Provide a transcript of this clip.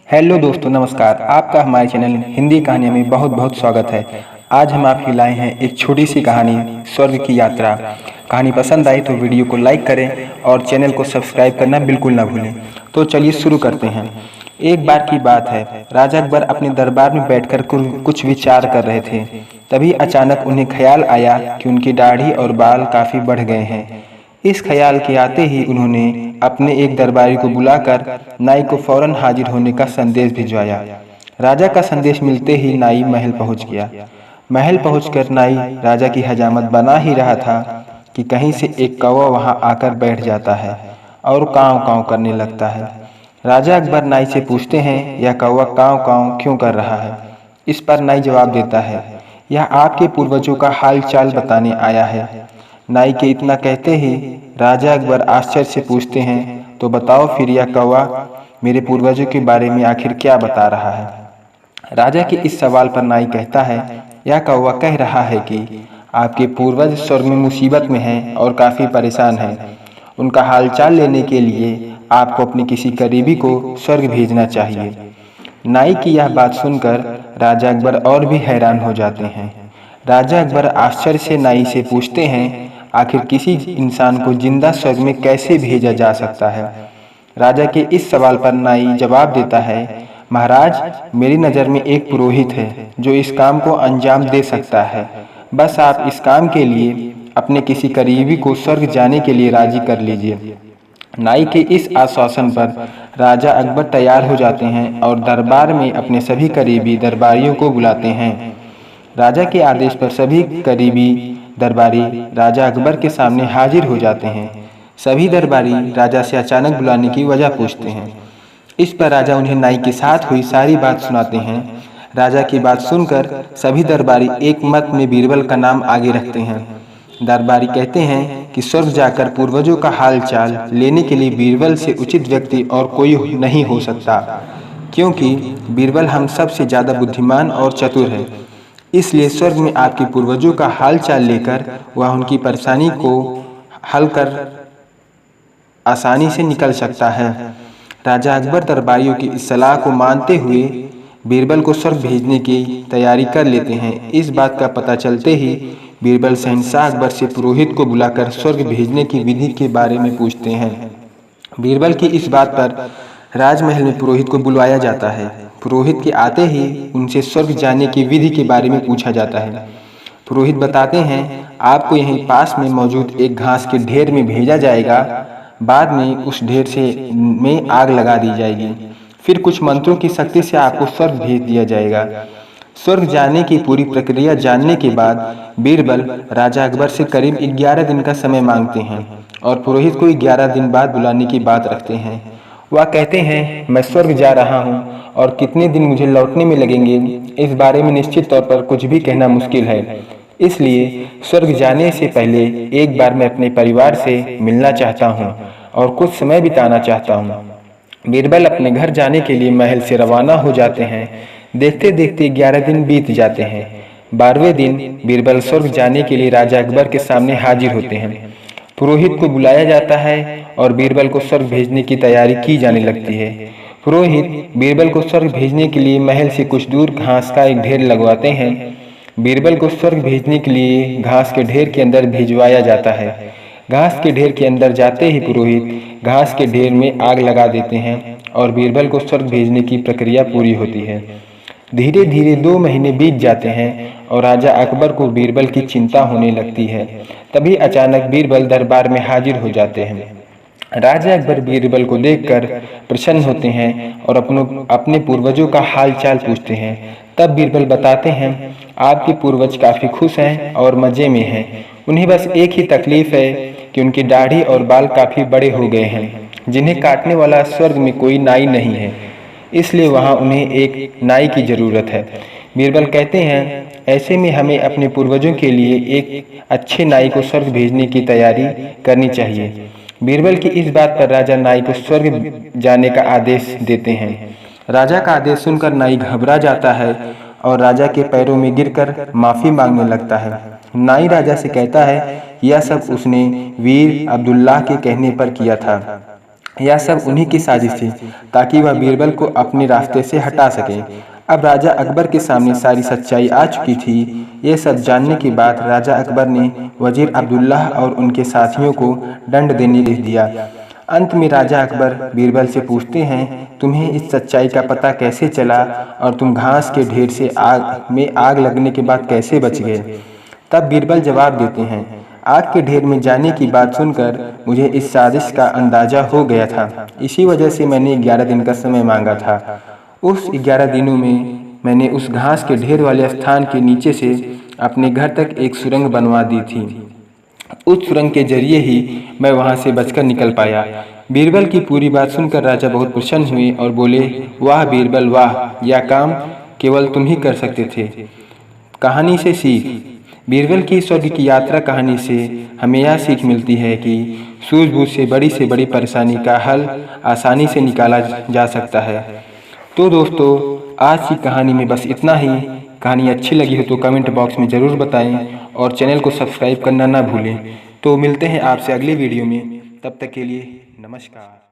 Hello दोस्तों, नमस्कार। आपका हमारे चैनल हिंदी कहानियों में बहुत बहुत स्वागत है। आज हम आपके लाए हैं एक छोटी सी कहानी, स्वर्ग की यात्रा। कहानी पसंद आई तो वीडियो को लाइक करें और चैनल को सब्सक्राइब करना बिल्कुल ना भूलें। तो चलिए शुरू करते हैं। एक बार की बात है, राजा अकबर अपने दरबार में बैठकर कुछ विचार कर रहे थे। तभी अचानक उन्हें ख्याल आया कि उनकी दाढ़ी और बाल काफ़ी बढ़ गए हैं। इस ख्याल के आते ही उन्होंने अपने एक दरबारी को बुलाकर नाई को फौरन हाजिर होने का संदेश भिजवाया। राजा का संदेश मिलते ही नाई महल पहुंच गया। महल पहुंचकर नाई राजा की हजामत बना ही रहा था कि कहीं से एक कौवा वहां आकर बैठ जाता है और कांव कांव करने लगता है। राजा अकबर नाई से पूछते हैं, यह कौवा कांव कांव क्यों कर रहा है? इस पर नाई जवाब देता है, यह आपके पूर्वजों का हाल चाल बताने आया है। नाई के इतना कहते ही राजा अकबर आश्चर्य से पूछते हैं, तो बताओ फिर यह कौवा मेरे पूर्वजों के बारे में आखिर क्या बता रहा है? राजा के इस सवाल पर नाई कहता है, यह कौवा कह रहा है कि आपके पूर्वज स्वर्ग में मुसीबत में हैं और काफ़ी परेशान हैं। उनका हालचाल लेने के लिए आपको अपने किसी करीबी को स्वर्ग भेजना चाहिए। नाई की यह बात सुनकर राजा अकबर और भी हैरान हो जाते हैं। राजा अकबर आश्चर्य से नाई से पूछते हैं, आखिर किसी इंसान को जिंदा स्वर्ग में कैसे भेजा जा सकता है? राजा के इस सवाल पर नाई जवाब देता है, महाराज, मेरी नज़र में एक पुरोहित है जो इस काम को अंजाम दे सकता है। बस आप इस काम के लिए अपने किसी करीबी को स्वर्ग जाने के लिए राजी कर लीजिए। नाई के इस आश्वासन पर राजा अकबर तैयार हो जाते हैं और दरबार में अपने सभी करीबी दरबारियों को बुलाते हैं। राजा के आदेश पर सभी करीबी दरबारी राजा अकबर के सामने हाजिर हो जाते हैं। सभी दरबारी राजा से अचानक बुलाने की वजह पूछते हैं। इस पर राजा उन्हें नाई के साथ हुई सारी बात सुनाते हैं। राजा की बात सुनकर सभी दरबारी एक मत में बीरबल का नाम आगे रखते हैं। दरबारी कहते हैं कि स्वर्ग जाकर पूर्वजों का हाल चाल लेने के लिए बीरबल से उचित व्यक्ति और कोई नहीं हो सकता, क्योंकि बीरबल हम सबसे ज़्यादा बुद्धिमान और चतुर है। इसलिए स्वर्ग में आपके पूर्वजों का हाल चाल लेकर वह उनकी परेशानी को हल कर आसानी से निकल सकता है। राजा अकबर दरबारियों की इस सलाह को मानते हुए बीरबल को स्वर्ग भेजने की तैयारी कर लेते हैं। इस बात का पता चलते ही बीरबल शहंशाह अकबर से पुरोहित को बुलाकर स्वर्ग भेजने की विधि के बारे में पूछते हैं। बीरबल की इस बात पर राजमहल में पुरोहित को बुलवाया जाता है। पुरोहित के आते ही उनसे स्वर्ग जाने की विधि के बारे में पूछा जाता है। पुरोहित बताते हैं, आपको यहीं पास में मौजूद एक घास के ढेर में भेजा जाएगा। बाद में उस ढेर में आग लगा दी जाएगी। फिर कुछ मंत्रों की शक्ति से आपको स्वर्ग भेज दिया जाएगा। स्वर्ग जाने की पूरी प्रक्रिया जानने के बाद बीरबल राजा अकबर से करीब 11 दिन का समय मांगते हैं और पुरोहित को 11 दिन बाद बुलाने की बात रखते हैं। वह कहते हैं, मैं स्वर्ग जा रहा हूँ और कितने दिन मुझे लौटने में लगेंगे, इस बारे में निश्चित तौर पर कुछ भी कहना मुश्किल है। इसलिए स्वर्ग जाने से पहले एक बार मैं अपने परिवार से मिलना चाहता हूँ और कुछ समय बिताना चाहता हूँ। बीरबल अपने घर जाने के लिए महल से रवाना हो जाते हैं। देखते देखते 11 दिन बीत जाते हैं। 12वें दिन बीरबल स्वर्ग जाने के लिए राजा अकबर के सामने हाजिर होते हैं। पुरोहित को बुलाया जाता है और बीरबल को स्वर्ग भेजने की तैयारी की जाने लगती है। पुरोहित बीरबल को स्वर्ग भेजने के लिए महल से कुछ दूर घास का एक ढेर लगवाते हैं। बीरबल को स्वर्ग भेजने के लिए घास के ढेर के अंदर भिजवाया जाता है। घास के ढेर के अंदर जाते ही पुरोहित घास के ढेर में आग लगा देते हैं और बीरबल को स्वर्ग भेजने की प्रक्रिया पूरी होती है। धीरे धीरे 2 महीने बीत जाते हैं और राजा अकबर को बीरबल की चिंता होने लगती है। तभी अचानक बीरबल दरबार में हाजिर हो जाते हैं। राजा अकबर बीरबल को देखकर प्रसन्न होते हैं और अपने पूर्वजों का हाल चाल पूछते हैं। तब बीरबल बताते हैं, आपके पूर्वज काफ़ी खुश हैं और मज़े में हैं। उन्हें बस एक ही तकलीफ है कि उनकी दाढ़ी और बाल काफ़ी बड़े हो गए हैं, जिन्हें काटने वाला स्वर्ग में कोई नाई नहीं है। इसलिए वहाँ उन्हें एक नाई की ज़रूरत है। बीरबल कहते हैं, ऐसे में हमें अपने पूर्वजों के लिए एक अच्छे नाई को स्वर्ग भेजने की तैयारी करनी चाहिए। बीरबल की इस बात पर राजा नाई को स्वर्ग जाने का आदेश देते हैं। राजा का आदेश सुनकर नाई घबरा जाता है और राजा के पैरों में गिरकर माफ़ी मांगने लगता है। नाई राजा से कहता है, यह सब उसने वीर अब्दुल्लाह के कहने पर किया था। यह सब उन्हीं की साजिश थी ताकि वह बीरबल को अपने रास्ते से हटा सके। अब राजा अकबर के सामने सारी सच्चाई आ चुकी थी। ये सब जानने के बाद राजा अकबर ने वजीर अब्दुल्लाह और उनके साथियों को दंड देने के दिया। अंत में राजा अकबर बीरबल से पूछते हैं, तुम्हें इस सच्चाई का पता कैसे चला और तुम घास के ढेर से आग लगने के बाद कैसे बच गए? तब बीरबल जवाब देते हैं, आग के ढेर में जाने की बात सुनकर मुझे इस साजिश का अंदाजा हो गया था। इसी वजह से मैंने 11 दिन का समय मांगा था। उस 11 दिनों में मैंने उस घास के ढेर वाले स्थान के नीचे से अपने घर तक एक सुरंग बनवा दी थी। उस सुरंग के जरिए ही मैं वहां से बचकर निकल पाया। बीरबल की पूरी बात सुनकर राजा बहुत प्रसन्न हुए और बोले, वाह बीरबल वाह, यह काम केवल तुम ही कर सकते थे। कहानी से सीख। बीरबल की स्वर्ग की यात्रा कहानी से हमें यह सीख मिलती है कि सूझबूझ से बड़ी परेशानी का हल आसानी से निकाला जा सकता है। तो दोस्तों, आज की कहानी में बस इतना ही। कहानी अच्छी लगी हो तो कमेंट बॉक्स में ज़रूर बताएं और चैनल को सब्सक्राइब करना ना भूलें। तो मिलते हैं आपसे अगली वीडियो में, तब तक के लिए नमस्कार।